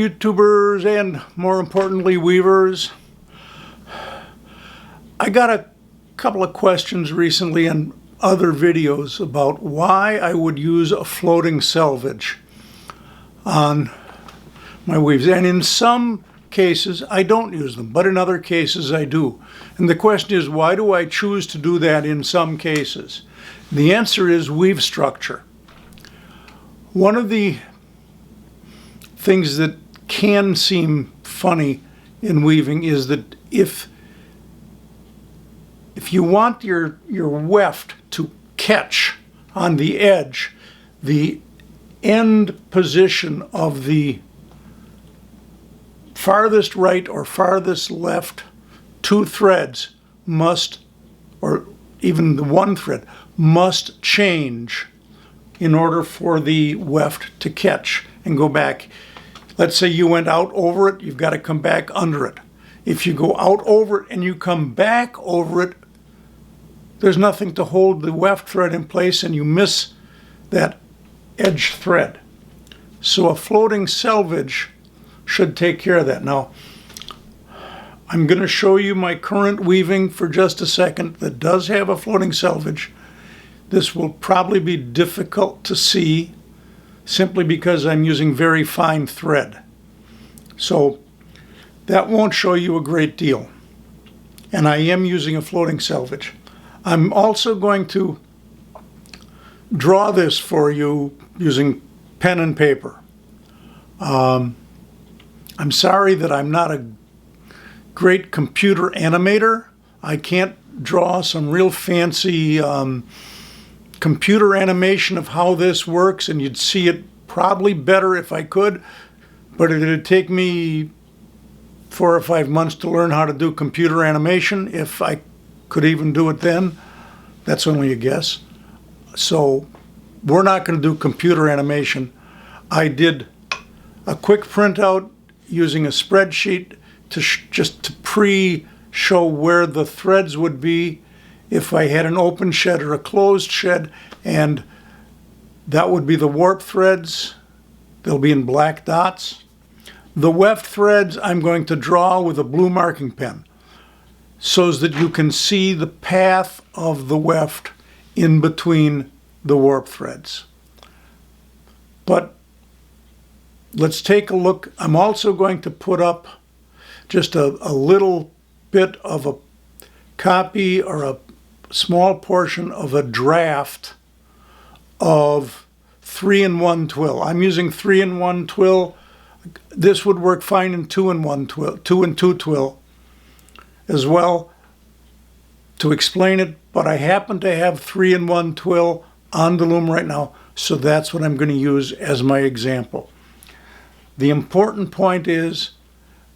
YouTubers and, more importantly, weavers. I got a couple of questions recently in other videos about why I would use a floating selvage on my weaves. And in some cases, I don't use them, but in other cases, I do. And the question is, why do I choose to do that in some cases? The answer is weave structure. One of the things that can seem funny in weaving is that if you want your weft to catch on the edge, the end position of the farthest right or farthest left two threads must, or even the one thread, must change in order for the weft to catch and go back. Let's say you went out over it, you've got to come back under it. If you go out over it and you come back over it, there's nothing to hold the weft thread in place and you miss that edge thread. So a floating selvage should take care of that. Now, I'm going to show you my current weaving for just a second that does have a floating selvage. This will probably be difficult to see simply because I'm using very fine thread. So that won't show you a great deal. And I am using a floating selvage. I'm also going to draw this for you using pen and paper. I'm sorry that I'm not a great computer animator. I can't draw some real fancy computer animation of how this works, and you'd see it probably better if I could, but it'd take me 4 or 5 months to learn how to do computer animation, if I could even do it then. That's only a guess. So we're not going to do computer animation. I did a quick printout using a spreadsheet to just to pre-show where the threads would be if I had an open shed or a closed shed, and that would be the warp threads. They'll be in black dots. The weft threads I'm going to draw with a blue marking pen so that you can see the path of the weft in between the warp threads. But let's take a look. I'm also going to put up just a little bit of a copy or a small portion of a draft of 3-in-1 twill. I'm using 3-in-1 twill. This would work fine in 2-in-1 twill, 2-in-2 twill as well, to explain it, but I happen to have 3-in-1 twill on the loom right now, so that's what I'm going to use as my example. The important point is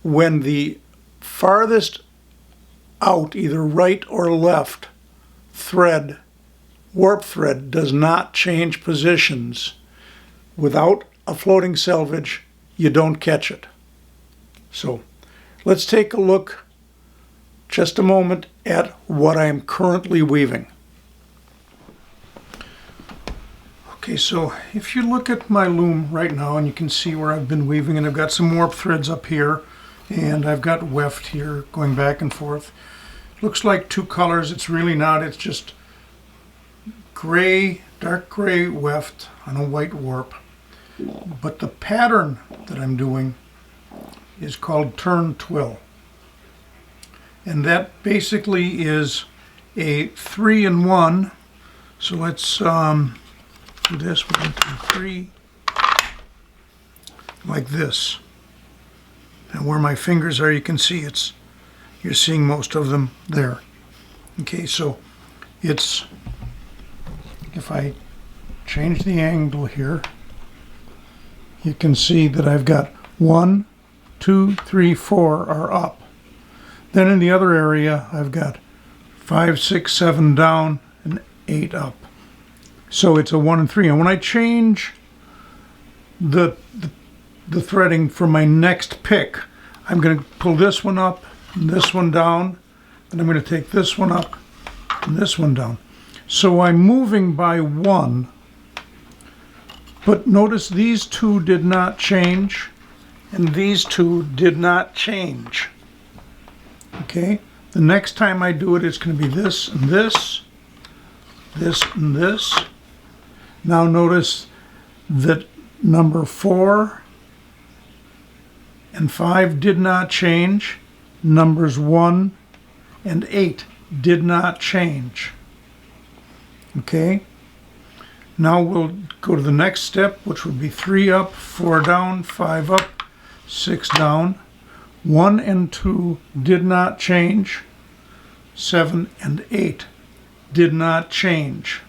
when the farthest out, either right or left thread, warp thread, does not change positions, without a floating selvage, you don't catch it. So let's take a look just a moment at what I am currently weaving. Okay, so if you look at my loom right now, and you can see where I've been weaving, and I've got some warp threads up here, and I've got weft here going back and forth. Looks like two colors. It's really not. It's just gray, dark gray weft on a white warp. But the pattern that I'm doing is called turn twill. And that basically is a 3-in-1. So let's do this. 1, 2, 3. Like this. And where my fingers are, you can see you're seeing most of them there. Okay, so it's, if I change the angle here, you can see that I've got 1, 2, 3, 4 are up. Then in the other area, I've got 5, 6, 7 down and 8 up. So it's a 1 and 3. And when I change the threading for my next pick, I'm going to pull this one up and this one down, and I'm going to take this one up and this one down. So I'm moving by 1, but notice these two did not change, and these two did not change. Okay, the next time I do it, it's going to be this and this, this and this. Now notice that number 4 and 5 did not change. Numbers 1 and 8 did not change. Okay, now we'll go to the next step, which would be 3 up, 4 down, 5 up, 6 down. 1 and 2 did not change. 7 and 8 did not change.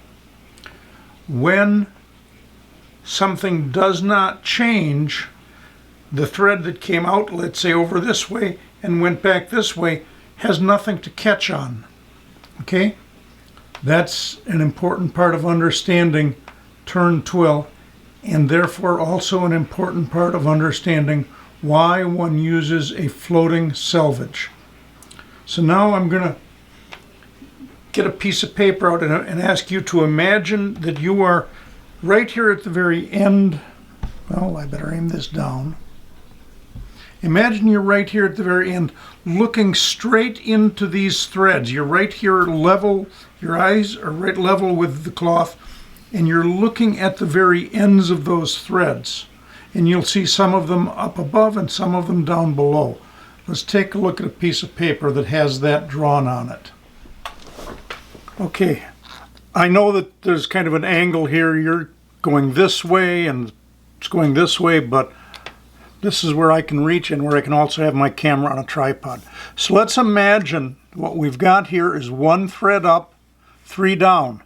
When something does not change, the thread that came out, let's say over this way and went back this way, has nothing to catch on. Okay? That's an important part of understanding turn twill, and therefore also an important part of understanding why one uses a floating selvage. So now I'm going to get a piece of paper out and ask you to imagine that you are right here at the very end. Well, I better aim this down. Imagine you're right here at the very end, looking straight into these threads. You're right here level, your eyes are right level with the cloth, and you're looking at the very ends of those threads. And you'll see some of them up above and some of them down below. Let's take a look at a piece of paper that has that drawn on it. Okay, I know that there's kind of an angle here. You're going this way and it's going this way, but this is where I can reach and where I can also have my camera on a tripod. So let's imagine what we've got here is 1 thread up, 3 down.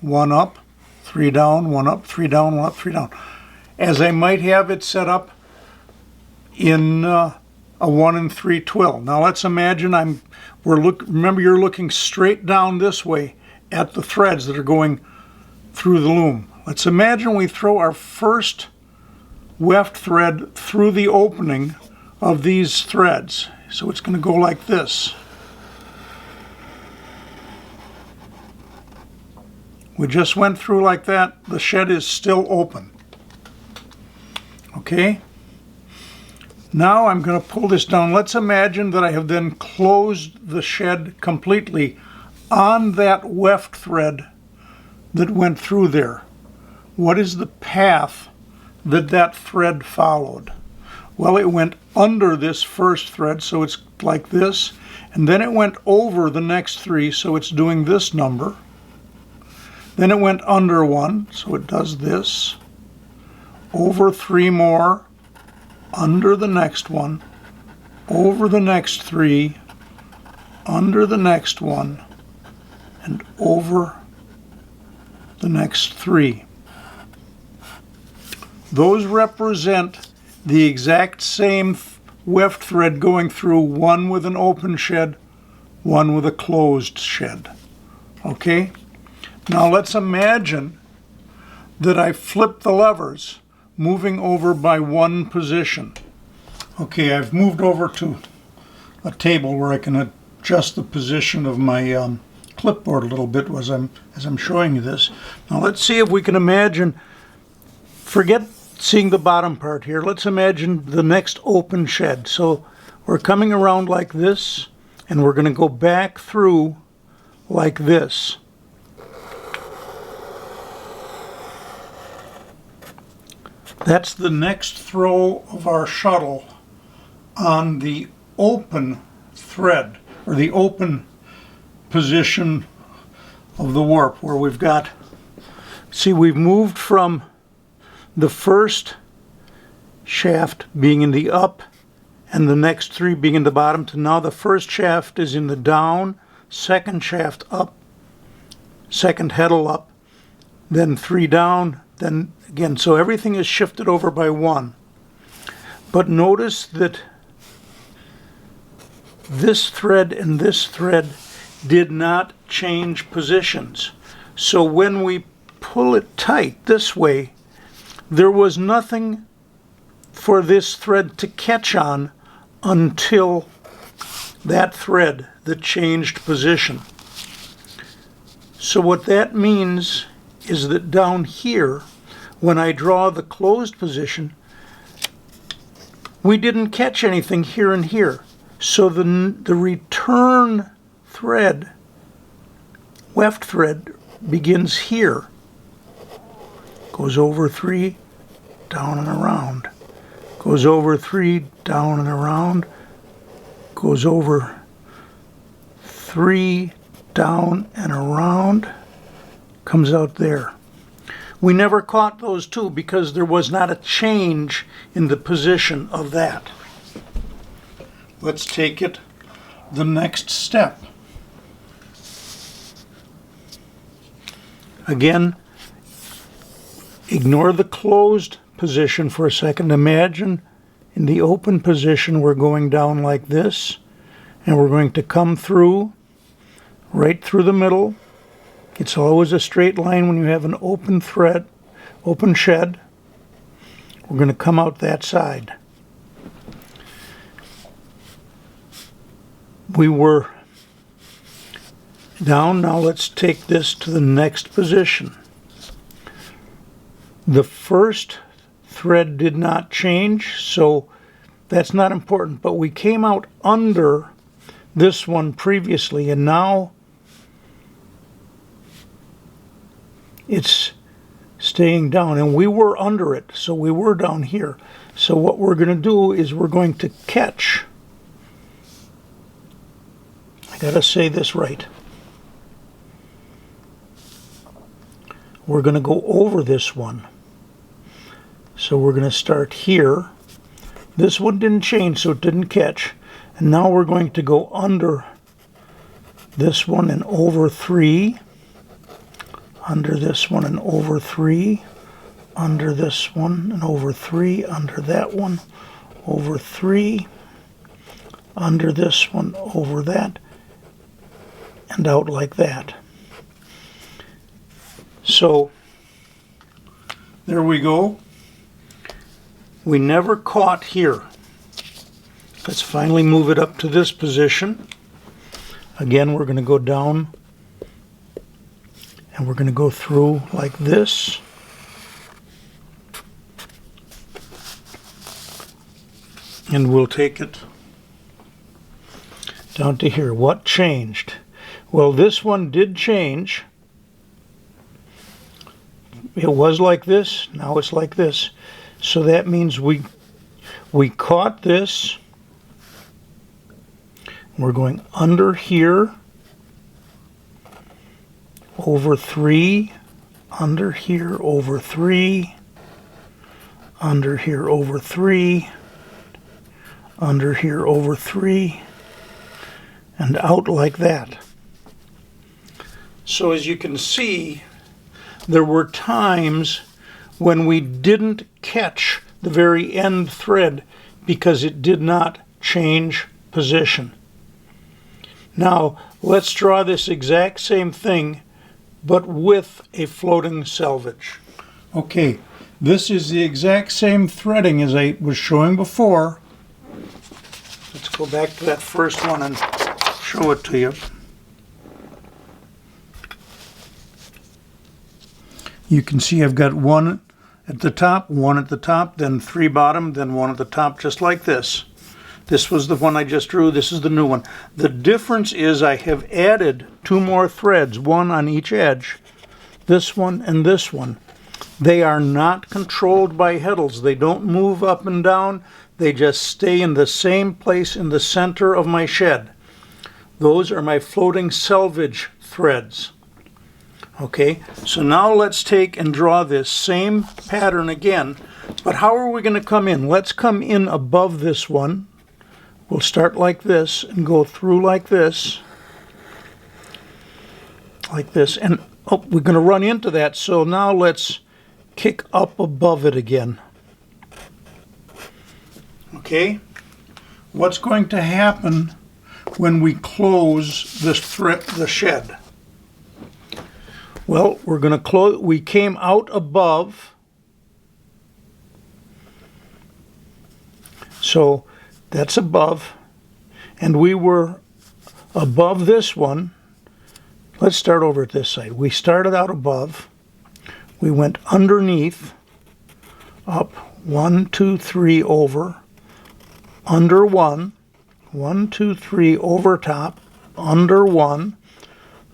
1 up, 3 down, 1 up, 3 down, 1 up, 3 down. As I might have it set up in a 1 and 3 twill. Now let's imagine remember you're looking straight down this way at the threads that are going through the loom. Let's imagine we throw our first weft thread through the opening of these threads. So it's going to go like this. We just went through like that. The shed is still open. Okay? Now I'm going to pull this down. Let's imagine that I have then closed the shed completely on that weft thread that went through there. What is the path that that thread followed? Well, it went under this first thread, so it's like this, and then it went over the next 3, so it's doing this number. Then it went under 1, so it does this. Over 3 more, under the next one, over the next 3, under the next one, and over the next 3. Those represent the exact same weft thread going through, one with an open shed, one with a closed shed. Okay? Now let's imagine that I flip the levers, moving over by 1 position. Okay, I've moved over to a table where I can adjust the position of my clipboard a little bit as I'm showing you this. Now let's see if we can imagine, forget seeing the bottom part here, let's imagine the next open shed. So we're coming around like this, and we're going to go back through like this. That's the next throw of our shuttle on the open thread, or the open position of the warp, where we've got, see, we've moved from the first shaft being in the up and the next 3 being in the bottom to now the first shaft is in the down, second shaft up, second heddle up, then 3 down, then again, so everything is shifted over by 1. But notice that this thread and this thread did not change positions. So when we pull it tight this way, there was nothing for this thread to catch on until that thread that changed position. So what that means is that down here, when I draw the closed position, we didn't catch anything here and here. So the return thread, weft thread, begins here. Goes over 3, down and around. Goes over 3, down and around. Goes over 3, down and around. Comes out there. We never caught those two because there was not a change in the position of that. Let's take it the next step. Again, ignore the closed position for a second. Imagine in the open position we're going down like this, and we're going to come through, right through the middle. It's always a straight line when you have an open thread, open shed. We're going to come out that side. We were down. Now let's take this to the next position. The first thread did not change, so that's not important, but we came out under this one previously, and now it's staying down, and we were under it, so we were down here. So what we're going to do is we're going to catch, I gotta say this right, we're going to go over this one. So we're going to start here. This one didn't change, so it didn't catch, and now we're going to go under this one and over 3, under this one and over 3, under this one and over 3, under that one, over 3, under this one, over that, and out like that. So there we go. We never caught here. Let's finally move it up to this position. Again, we're going to go down and we're going to go through like this. And we'll take it down to here. What changed? Well, this one did change. It was like this, now it's like this. So that means we caught this. We're going under here, over 3, under here, over 3, under here, over 3, under here, over 3, and out like that. So as you can see, there were times when we didn't catch the very end thread because it did not change position. Now, let's draw this exact same thing, but with a floating selvage. Okay, this is the exact same threading as I was showing before. Let's go back to that first one and show it to you. You can see I've got one at the top, then 3 bottom, then 1 at the top, just like this. This was the one I just drew. This is the new one. The difference is I have added 2 more threads, 1 on each edge, this one and this one. They are not controlled by heddles. They don't move up and down. They just stay in the same place in the center of my shed. Those are my floating selvage threads. Okay, so now let's take and draw this same pattern again, but how are we going to come in? Let's come in above this one. We'll start like this and go through like this, and oh, we're going to run into that, so now let's kick up above it again. Okay, what's going to happen when we close the shed? Well, we're going to close. We came out above, so that's above, and we were above this one. Let's start over at this side. We started out above, we went underneath, up 1, 2, 3 over, under one, 1, 2, 3 over top, under one,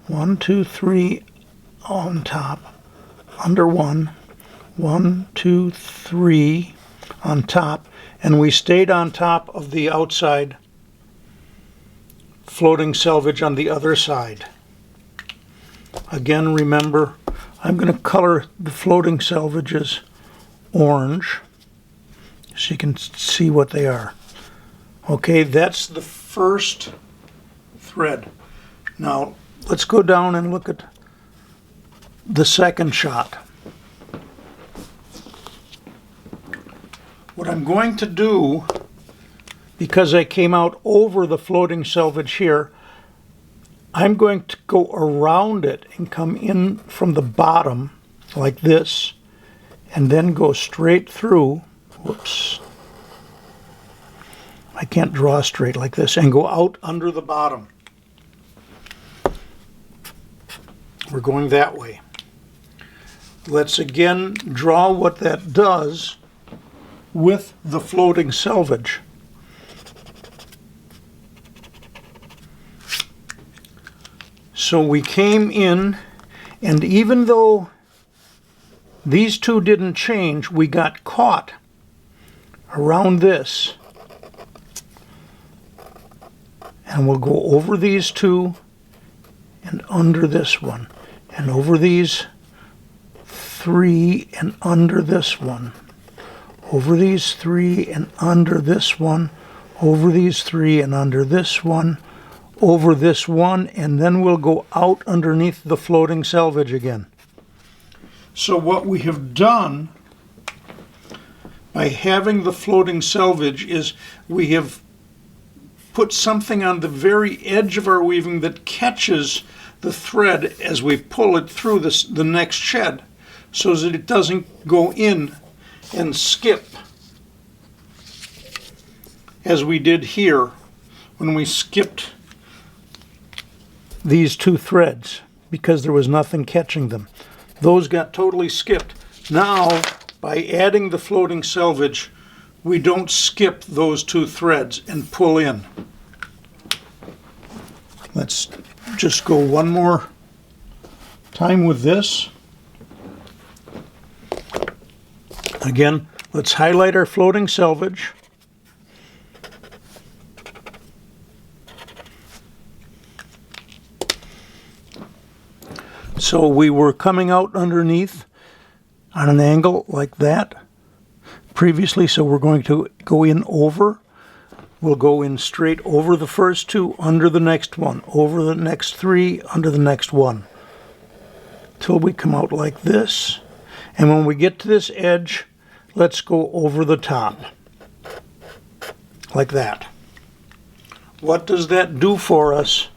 1, 2, 3 on top, under one, 1, 2, 3 on top, and we stayed on top of the outside floating selvage on the other side. Again, remember, I'm going to color the floating selvages orange so you can see what they are. Okay, that's the first thread. Now, let's go down and look at the second shot. What I'm going to do, because I came out over the floating selvage here, I'm going to go around it and come in from the bottom like this, and then go straight through. Whoops. I can't draw straight like this, and go out under the bottom. We're going that way. Let's again draw what that does with the floating selvage. So we came in, and even though these two didn't change, we got caught around this. And we'll go over these two and under this one, and over these three and under this one, over these three and under this one, over these three and under this one, over this one, and then we'll go out underneath the floating selvage again. So what we have done by having the floating selvage is we have put something on the very edge of our weaving that catches the thread as we pull it through the next shed, so that it doesn't go in and skip as we did here when we skipped these two threads because there was nothing catching them. Those got totally skipped. Now, by adding the floating selvage, we don't skip those two threads and pull in. Let's just go one more time with this. Again, let's highlight our floating selvage. So we were coming out underneath on an angle like that previously, so we're going to go in over. We'll go in straight over the first two, under the next one, over the next three, under the next one, till we come out like this. And when we get to this edge, let's go over the top, like that. What does that do for us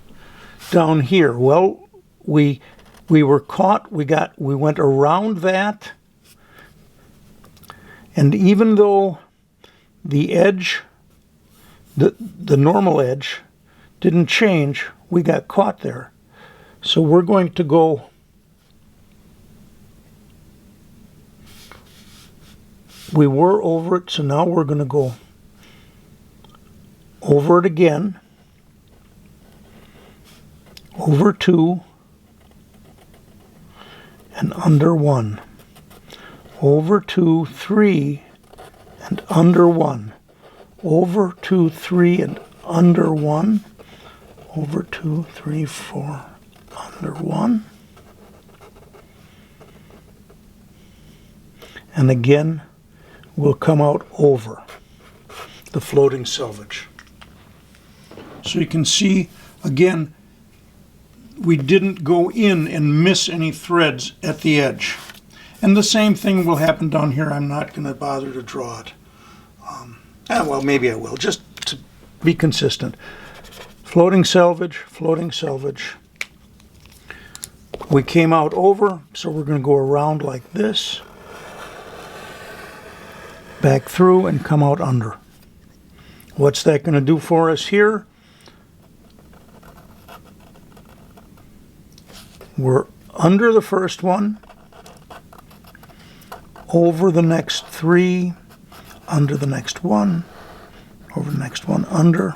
down here? Well, we were caught, we went around that, and even though the edge, the normal edge, didn't change, we got caught there. So we're going to go we were over it, so now we're going to go over it again, over two, and under one, over 2, 3, and under one, over 2, 3, and under one, over 2, 3, 4, under one, and again we'll come out over the floating selvage. So you can see again, we didn't go in and miss any threads at the edge. And the same thing will happen down here. I'm not going to bother to draw it. Well, maybe I will, just to be consistent. Floating selvage, floating selvage. We came out over, so we're going to go around like this, back through, and come out under. What's that going to do for us here? We're under the first one, over the next three, under the next one, over the next one, under.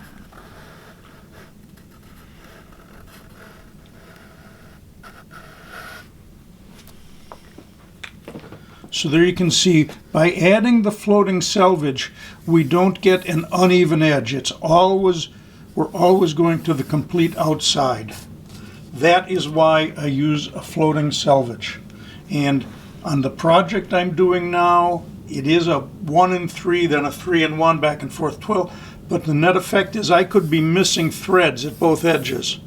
So there you can see, by adding the floating selvage, we don't get an uneven edge. We're always going to the complete outside. That is why I use a floating selvage. And on the project I'm doing now, it is a 1 and 3, then a 3 and 1, back and forth twill. But the net effect is I could be missing threads at both edges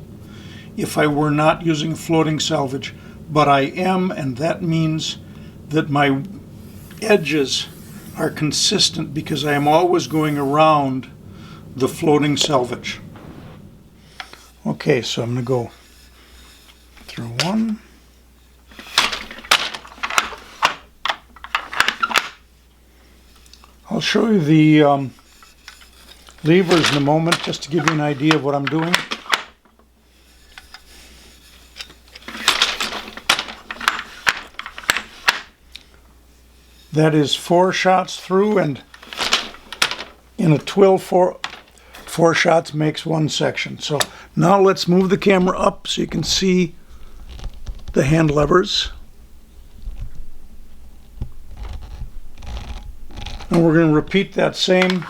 if I were not using a floating selvage. But I am, and that means that my edges are consistent because I am always going around the floating selvage. Okay, so I'm going to go through one. I'll show you the levers in a moment just to give you an idea of what I'm doing. That is 4 shots through, and in a twill, four shots makes one section. So now let's move the camera up so you can see the hand levers. And we're going to repeat that same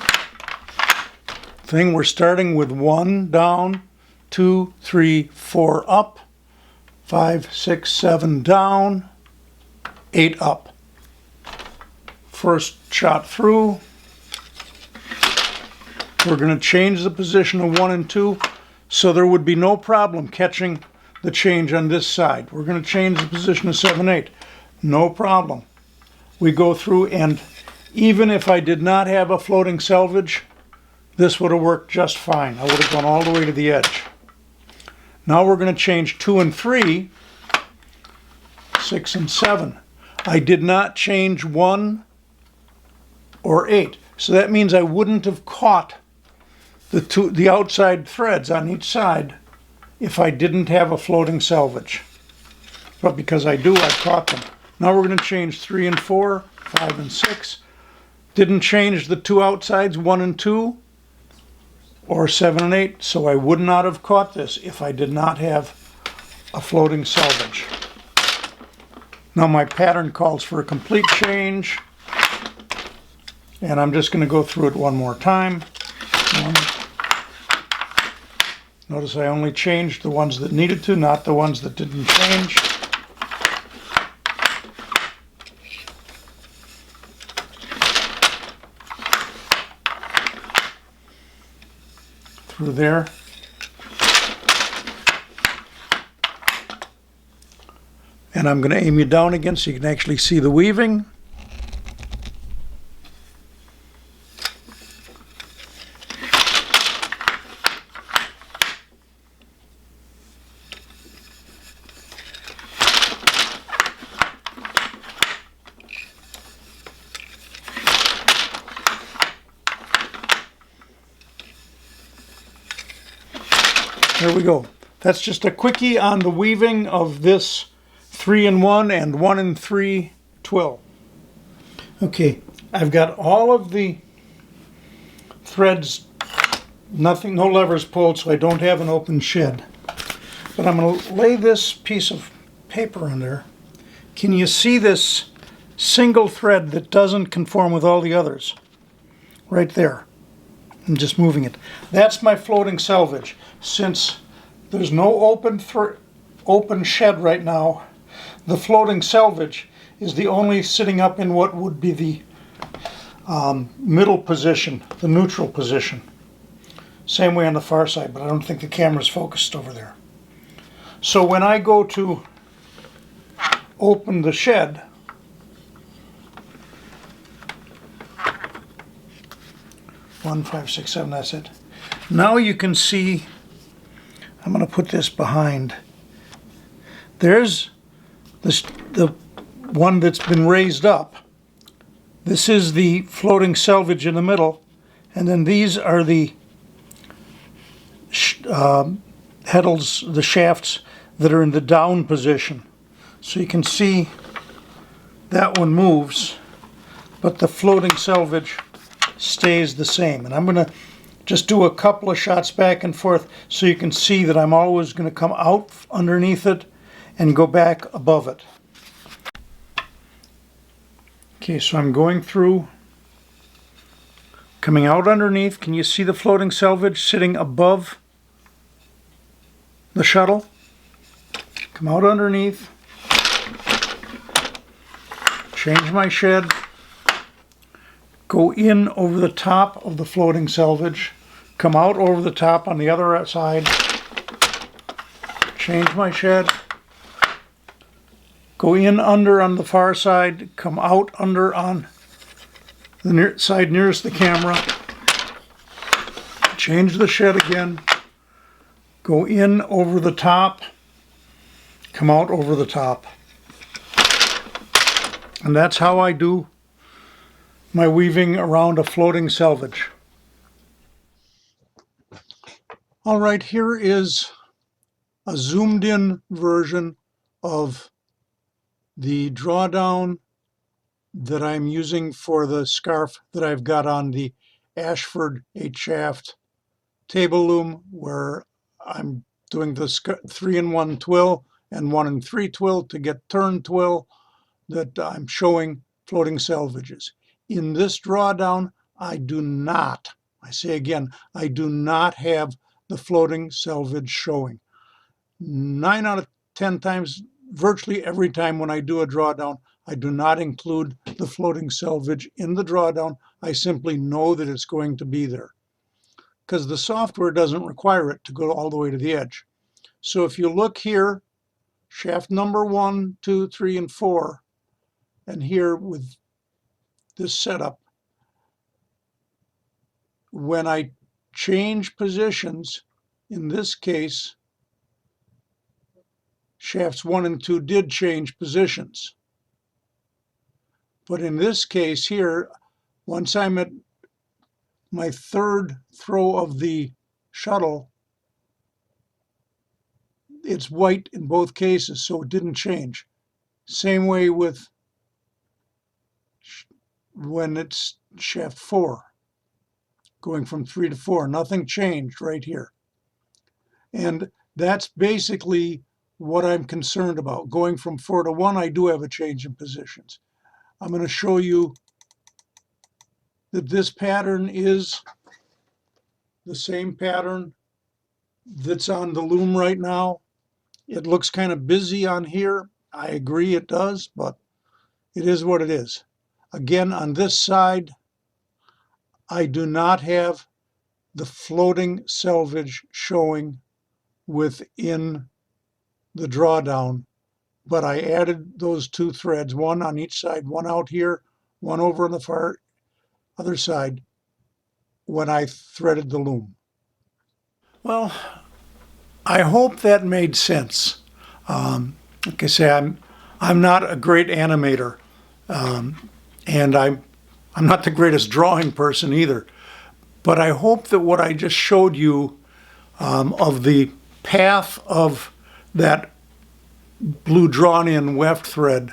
thing. We're starting with 1 down, 2, 3, 4 up, 5, 6, 7 down, 8 up. First shot through, we're going to change the position of 1 and 2 so there would be no problem catching the change on this side. We're going to change the position of 7, 8. No problem. We go through, and even if I did not have a floating selvage, this would have worked just fine. I would have gone all the way to the edge. Now we're going to change 2 and 3, 6 and 7. I did not change 1 or 8. So that means I wouldn't have caught the outside threads on each side if I didn't have a floating selvage. But because I do, I caught them. Now we're going to change 3 and 4, 5 and 6. Didn't change the 2 outsides, 1 and 2, or 7 and 8, so I would not have caught this if I did not have a floating selvage. Now my pattern calls for a complete change. And I'm just going to go through it one more time. Notice I only changed the ones that needed to, not the ones that didn't change. Through there. And I'm going to aim you down again so you can actually see the weaving. There we go. That's just a quickie on the weaving of this 3 and 1 and 1 and 3 twill. Okay, I've got all of the threads, no levers pulled, so I don't have an open shed. But I'm going to lay this piece of paper on there. Can you see this single thread that doesn't conform with all the others? Right there. I'm just moving it. That's my floating selvage. Since there's no open shed right now, the floating selvage is the only sitting up in what would be the middle position, the neutral position. Same way on the far side, but I don't think the camera's focused over there. So when I go to open the shed, one, 5, 6, 7, that's it. Now you can see, I'm going to put this behind. There's the one that's been raised up. This is the floating selvage in the middle, and then these are the heddles, the shafts that are in the down position. So you can see that one moves, but the floating selvage stays the same. And I'm going to Just do a couple of shots back and forth so you can see that I'm always going to come out underneath it and go back above it. Okay, so I'm going through, coming out underneath. Can you see the floating selvage sitting above the shuttle? Come out underneath, change my shed, go in over the top of the floating selvage, come out over the top on the other side, change my shed, go in under on the far side, come out under on the side nearest the camera, change the shed again, go in over the top, come out over the top. And that's how I do my weaving around a floating selvage. All right, here is a zoomed in version of the drawdown that I'm using for the scarf that I've got on the Ashford 8-shaft table loom, where I'm doing the 3-in-1 twill and 1-in-3 twill to get turn twill that I'm showing floating selvages. In this drawdown, I do not, I say again, I do not have the floating selvage showing. 9 out of 10 times, virtually every time when I do a drawdown, I do not include the floating selvage in the drawdown. I simply know that it's going to be there because the software doesn't require it to go all the way to the edge. So if you look here, shaft number 1, 2, 3, and 4, and here with this setup, when I change positions, in this case, shafts 1 and 2 did change positions. But in this case here, once I'm at my third throw of the shuttle, it's white in both cases, so it didn't change. Same way with when it's shaft 4, going from 3 to 4. Nothing changed right here. And that's basically what I'm concerned about. Going from 4 to 1, I do have a change in positions. I'm going to show you that this pattern is the same pattern that's on the loom right now. It looks kind of busy on here. I agree it does, but it is what it is. Again, on this side, I do not have the floating selvage showing within the drawdown, but I added those 2 threads, one on each side, one out here, one over on the far other side, when I threaded the loom. Well, I hope that made sense. Like I say, I'm not a great animator, and I'm not the greatest drawing person either. But I hope that what I just showed you of the path of that blue drawn-in weft thread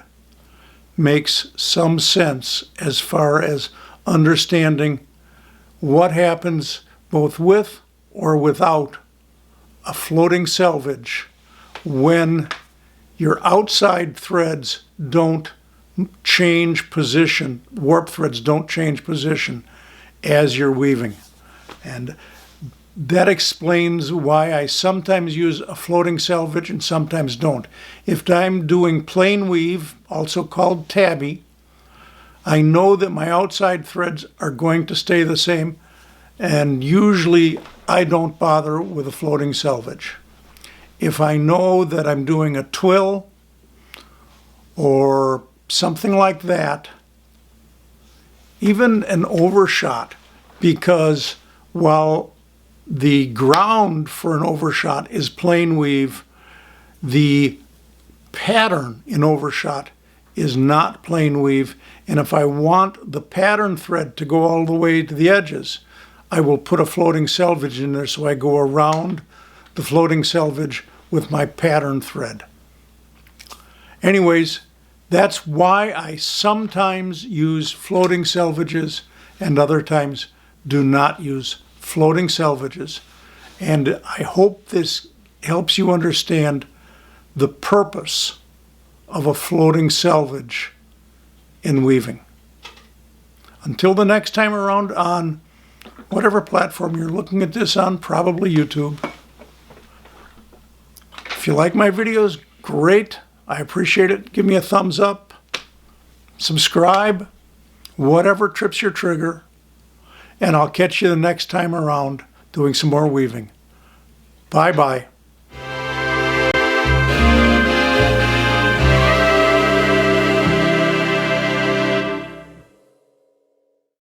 makes some sense as far as understanding what happens both with or without a floating selvage when your outside threads don't change position, warp threads don't change position as you're weaving. And that explains why I sometimes use a floating selvage and sometimes don't. If I'm doing plain weave, also called tabby, I know that my outside threads are going to stay the same, and usually I don't bother with a floating selvage. If I know that I'm doing a twill or something like that, even an overshot, because while the ground for an overshot is plain weave, the pattern in overshot is not plain weave. And if I want the pattern thread to go all the way to the edges, I will put a floating selvage in there so I go around the floating selvage with my pattern thread. Anyways, that's why I sometimes use floating selvages and other times do not use floating selvages. And I hope this helps you understand the purpose of a floating selvage in weaving. Until the next time around on whatever platform you're looking at this on, probably YouTube. If you like my videos, great. I appreciate it. Give me a thumbs up. Subscribe. Whatever trips your trigger. And I'll catch you the next time around doing some more weaving. Bye-bye.